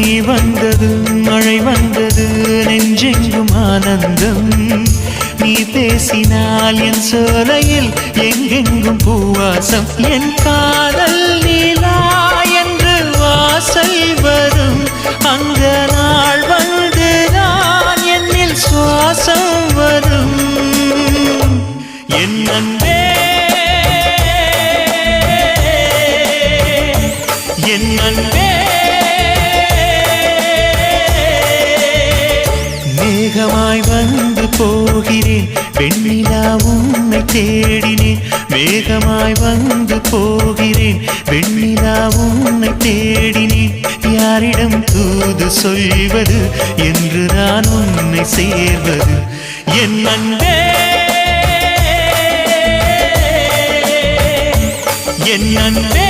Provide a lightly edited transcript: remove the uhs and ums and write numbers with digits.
பனி வந்தது மழை வந்தது நெஞ்செங்கும் ஆனந்தம் நீ பேசினால் என் சோலையில் எங்கெங்கும் பூவாசம் என் காதல் நீலா என்று வாசல் வரும் அந்த நாள் வந்து நான் என்னில் சுவாசம் வரும் என் அன்பே என் அன்பே மேகமாய் வந்து போகிறேன் வெண்ணிலா உன்னை தேடினேன் மேகமாய் வந்து போகிறேன் வெண்ணிலா உன்னை தேடினேன் யாரிடம் தூது சொல்வது என்று நான் உன்னை சேர்வது என் அன்பே என் அன்பே